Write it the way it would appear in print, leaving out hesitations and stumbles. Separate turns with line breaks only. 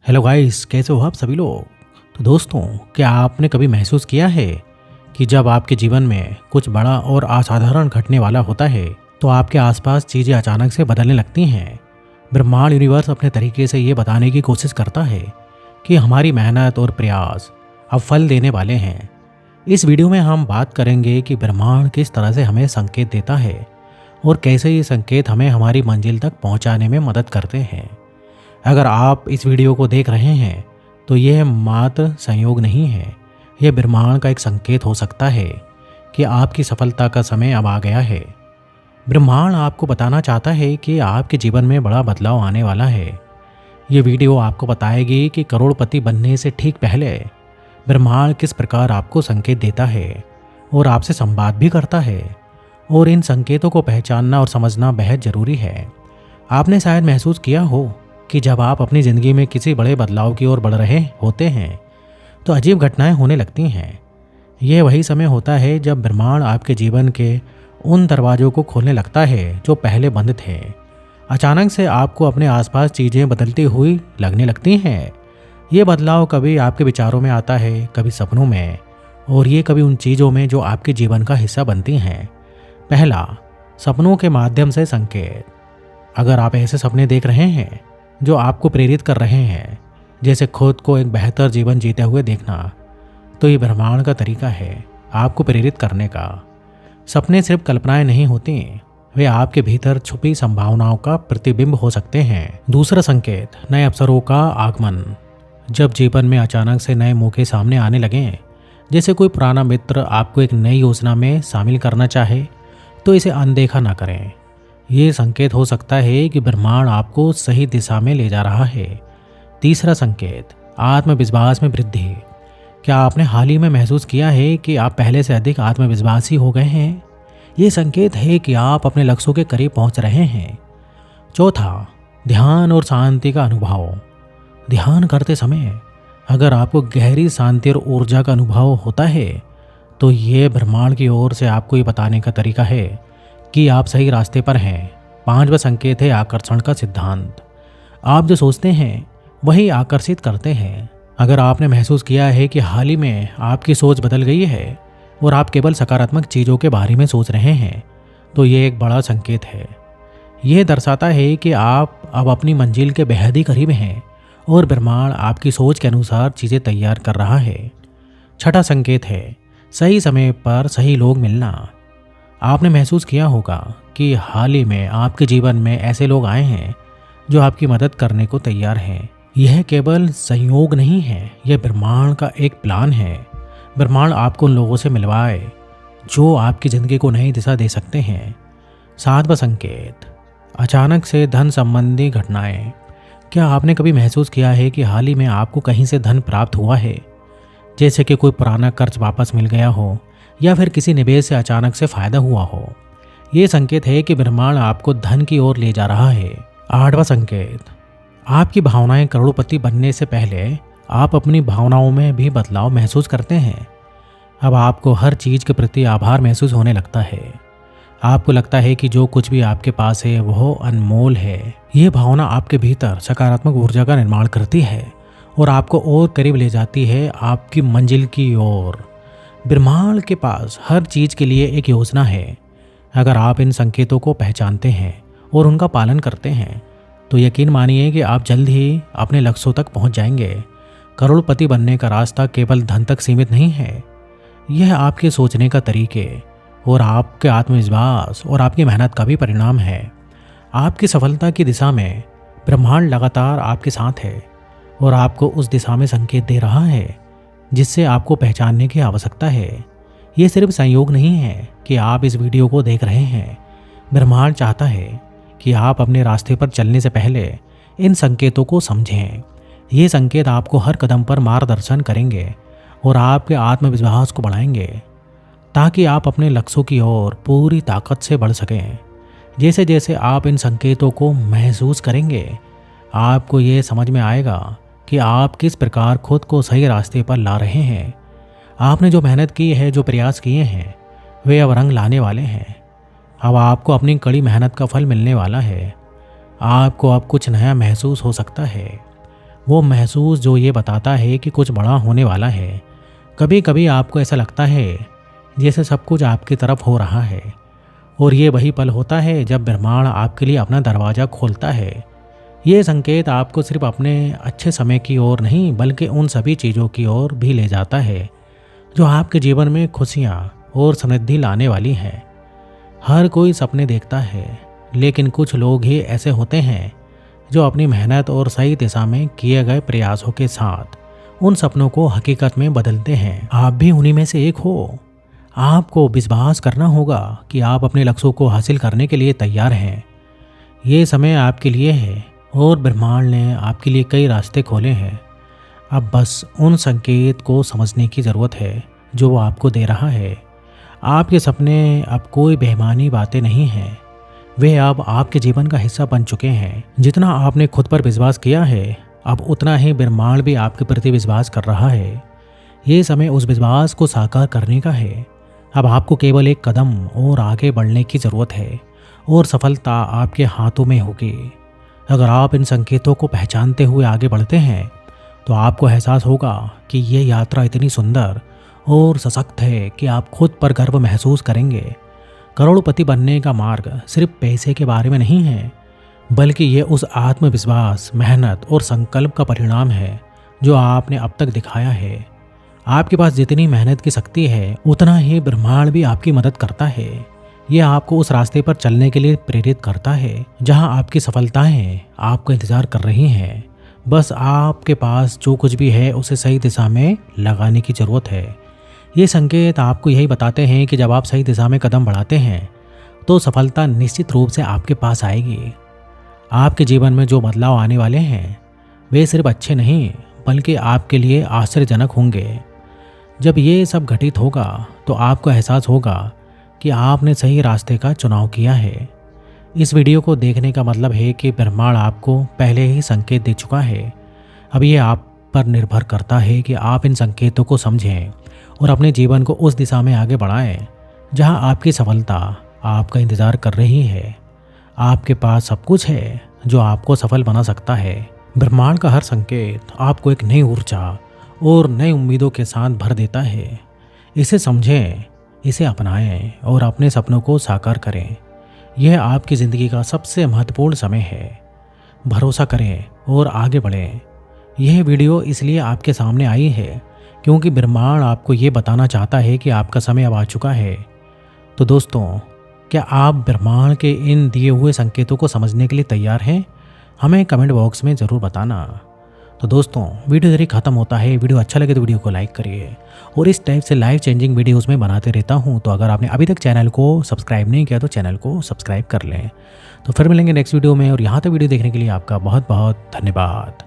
Hello guys, कैसे हो आप सभी लोग। तो दोस्तों, क्या आपने कभी महसूस किया है कि जब आपके जीवन में कुछ बड़ा और असाधारण घटने वाला होता है तो आपके आसपास चीज़ें अचानक से बदलने लगती हैं। ब्रह्मांड यूनिवर्स अपने तरीके से ये बताने की कोशिश करता है कि हमारी मेहनत और प्रयास अब फल देने वाले हैं। इस वीडियो में हम बात करेंगे कि ब्रह्मांड किस तरह से हमें संकेत देता है और कैसे ये संकेत हमें हमारी मंजिल तक पहुंचाने में मदद करते हैं। अगर आप इस वीडियो को देख रहे हैं तो यह मात्र संयोग नहीं है, यह ब्रह्मांड का एक संकेत हो सकता है कि आपकी सफलता का समय अब आ गया है। ब्रह्मांड आपको बताना चाहता है कि आपके जीवन में बड़ा बदलाव आने वाला है। ये वीडियो आपको बताएगी कि करोड़पति बनने से ठीक पहले ब्रह्मांड किस प्रकार आपको संकेत देता है और आपसे संवाद भी करता है। और इन संकेतों को पहचानना और समझना बेहद ज़रूरी है। आपने शायद महसूस किया हो कि जब आप अपनी ज़िंदगी में किसी बड़े बदलाव की ओर बढ़ रहे होते हैं तो अजीब घटनाएं होने लगती हैं। यह वही समय होता है जब ब्रह्मांड आपके जीवन के उन दरवाज़ों को खोलने लगता है जो पहले बंद थे। अचानक से आपको अपने आसपास चीज़ें बदलती हुई लगने लगती हैं। ये बदलाव कभी आपके विचारों में आता है, कभी सपनों में, और ये कभी उन चीज़ों में जो आपके जीवन का हिस्सा बनती हैं। पहला, सपनों के माध्यम से संकेत। अगर आप ऐसे सपने देख रहे हैं जो आपको प्रेरित कर रहे हैं, जैसे खुद को एक बेहतर जीवन जीते हुए देखना, तो ये ब्रह्मांड का तरीका है आपको प्रेरित करने का। सपने सिर्फ कल्पनाएं नहीं होती, वे आपके भीतर छुपी संभावनाओं का प्रतिबिंब हो सकते हैं। दूसरा संकेत, नए अवसरों का आगमन। जब जीवन में अचानक से नए मौके सामने आने लगें, जैसे कोई पुराना मित्र आपको एक नई योजना में शामिल करना चाहे, तो इसे अनदेखा ना करें। ये संकेत हो सकता है कि ब्रह्मांड आपको सही दिशा में ले जा रहा है। तीसरा संकेत, आत्मविश्वास में वृद्धि। क्या आपने हाल ही में महसूस किया है कि आप पहले से अधिक आत्मविश्वासी हो गए हैं? ये संकेत है कि आप अपने लक्ष्यों के करीब पहुंच रहे हैं। चौथा, ध्यान और शांति का अनुभव। ध्यान करते समय अगर आपको गहरी शांति और ऊर्जा का अनुभव होता है तो ये ब्रह्मांड की ओर से आपको ये बताने का तरीका है कि आप सही रास्ते पर हैं। पांचवा संकेत है आकर्षण का सिद्धांत। आप जो सोचते हैं वही आकर्षित करते हैं। अगर आपने महसूस किया है कि हाल ही में आपकी सोच बदल गई है और आप केवल सकारात्मक चीज़ों के बारे में सोच रहे हैं, तो ये एक बड़ा संकेत है। यह दर्शाता है कि आप अब अपनी मंजिल के बेहद ही करीब हैं और ब्रह्मांड आपकी सोच के अनुसार चीज़ें तैयार कर रहा है। छठा संकेत है सही समय पर सही लोग मिलना। आपने महसूस किया होगा कि हाल ही में आपके जीवन में ऐसे लोग आए हैं जो आपकी मदद करने को तैयार हैं। यह केवल संयोग नहीं है, यह ब्रह्मांड का एक प्लान है। ब्रह्मांड आपको उन लोगों से मिलवाए जो आपकी ज़िंदगी को नई दिशा दे सकते हैं। सातवां संकेत, अचानक से धन संबंधी घटनाएं। क्या आपने कभी महसूस किया है कि हाल ही में आपको कहीं से धन प्राप्त हुआ है, जैसे कि कोई पुराना कर्ज वापस मिल गया हो या फिर किसी निवेश से अचानक से फायदा हुआ हो? ये संकेत है कि ब्रह्मांड आपको धन की ओर ले जा रहा है। आठवां संकेत, आपकी भावनाएं करोड़पति बनने से पहले आप अपनी भावनाओं में भी बदलाव महसूस करते हैं। अब आपको हर चीज़ के प्रति आभार महसूस होने लगता है। आपको लगता है कि जो कुछ भी आपके पास है वह अनमोल है। ये भावना आपके भीतर सकारात्मक ऊर्जा का निर्माण करती है और आपको और करीब ले जाती है आपकी मंजिल की ओर। ब्रह्मांड के पास हर चीज़ के लिए एक योजना है। अगर आप इन संकेतों को पहचानते हैं और उनका पालन करते हैं तो यकीन मानिए कि आप जल्द ही अपने लक्ष्यों तक पहुंच जाएंगे। करोड़पति बनने का रास्ता केवल धन तक सीमित नहीं है, यह आपके सोचने का तरीके और आपके आत्मविश्वास और आपकी मेहनत का भी परिणाम है। आपकी सफलता की दिशा में ब्रह्मांड लगातार आपके साथ है और आपको उस दिशा में संकेत दे रहा है जिससे आपको पहचानने की आवश्यकता है। ये सिर्फ संयोग नहीं है कि आप इस वीडियो को देख रहे हैं। ब्रह्मांड चाहता है कि आप अपने रास्ते पर चलने से पहले इन संकेतों को समझें। ये संकेत आपको हर कदम पर मार्गदर्शन करेंगे और आपके आत्मविश्वास को बढ़ाएंगे ताकि आप अपने लक्ष्यों की ओर पूरी ताकत से बढ़ सकें। जैसे जैसे आप इन संकेतों को महसूस करेंगे, आपको ये समझ में आएगा कि आप किस प्रकार खुद को सही रास्ते पर ला रहे हैं। आपने जो मेहनत की है, जो प्रयास किए हैं, वे अब रंग लाने वाले हैं। अब आपको अपनी कड़ी मेहनत का फल मिलने वाला है। आपको अब कुछ नया महसूस हो सकता है। वो महसूस जो ये बताता है कि कुछ बड़ा होने वाला है। कभी कभी आपको ऐसा लगता है जैसे सब कुछ आपकी तरफ हो रहा है, और ये वही पल होता है जब ब्रह्मांड आपके लिए अपना दरवाज़ा खोलता है। ये संकेत आपको सिर्फ अपने अच्छे समय की ओर नहीं, बल्कि उन सभी चीज़ों की ओर भी ले जाता है जो आपके जीवन में खुशियाँ और समृद्धि लाने वाली हैं। हर कोई सपने देखता है, लेकिन कुछ लोग ही ऐसे होते हैं जो अपनी मेहनत और सही दिशा में किए गए प्रयासों के साथ उन सपनों को हकीकत में बदलते हैं। आप भी उन्हीं में से एक हो। आपको विश्वास करना होगा कि आप अपने लक्ष्यों को हासिल करने के लिए तैयार हैं। ये समय आपके लिए है और ब्रह्मांड ने आपके लिए कई रास्ते खोले हैं। अब बस उन संकेत को समझने की ज़रूरत है जो वो आपको दे रहा है। आपके सपने अब कोई बेईमानी बातें नहीं हैं, वे अब आपके जीवन का हिस्सा बन चुके हैं। जितना आपने खुद पर विश्वास किया है, अब उतना ही ब्रह्मांड भी आपके प्रति विश्वास कर रहा है। ये समय उस विश्वास को साकार करने का है। अब आपको केवल एक कदम और आगे बढ़ने की ज़रूरत है और सफलता आपके हाथों में होगी। अगर आप इन संकेतों को पहचानते हुए आगे बढ़ते हैं तो आपको एहसास होगा कि ये यात्रा इतनी सुंदर और सशक्त है कि आप खुद पर गर्व महसूस करेंगे। करोड़पति बनने का मार्ग सिर्फ पैसे के बारे में नहीं है, बल्कि ये उस आत्मविश्वास, मेहनत और संकल्प का परिणाम है जो आपने अब तक दिखाया है। आपके पास जितनी मेहनत की शक्ति है, उतना ही ब्रह्मांड भी आपकी मदद करता है। यह आपको उस रास्ते पर चलने के लिए प्रेरित करता है जहां आपकी सफलताएं आपका इंतजार कर रही हैं। बस आपके पास जो कुछ भी है उसे सही दिशा में लगाने की ज़रूरत है। ये संकेत आपको यही बताते हैं कि जब आप सही दिशा में कदम बढ़ाते हैं तो सफलता निश्चित रूप से आपके पास आएगी। आपके जीवन में जो बदलाव आने वाले हैं वे सिर्फ अच्छे नहीं, बल्कि आपके लिए आश्चर्यजनक होंगे। जब ये सब घटित होगा तो आपको एहसास होगा कि आपने सही रास्ते का चुनाव किया है। इस वीडियो को देखने का मतलब है कि ब्रह्मांड आपको पहले ही संकेत दे चुका है। अब ये आप पर निर्भर करता है कि आप इन संकेतों को समझें और अपने जीवन को उस दिशा में आगे बढ़ाएं जहां आपकी सफलता आपका इंतज़ार कर रही है। आपके पास सब कुछ है जो आपको सफल बना सकता है। ब्रह्मांड का हर संकेत आपको एक नई ऊर्जा और नई उम्मीदों के साथ भर देता है। इसे समझें, इसे अपनाएं और अपने सपनों को साकार करें। यह आपकी ज़िंदगी का सबसे महत्वपूर्ण समय है। भरोसा करें और आगे बढ़ें। यह वीडियो इसलिए आपके सामने आई है क्योंकि ब्रह्मांड आपको ये बताना चाहता है कि आपका समय अब आ चुका है। तो दोस्तों, क्या आप ब्रह्मांड के इन दिए हुए संकेतों को समझने के लिए तैयार हैं? हमें कमेंट बॉक्स में ज़रूर बताना। तो दोस्तों, वीडियो जरिए ख़त्म होता है। वीडियो अच्छा लगे तो वीडियो को लाइक करिए, और इस टाइप से लाइफ चेंजिंग वीडियोस में बनाते रहता हूँ। तो अगर आपने अभी तक चैनल को सब्सक्राइब नहीं किया तो चैनल को सब्सक्राइब कर लें। तो फिर मिलेंगे नेक्स्ट वीडियो में, और यहाँ तक वीडियो देखने के लिए आपका बहुत बहुत धन्यवाद।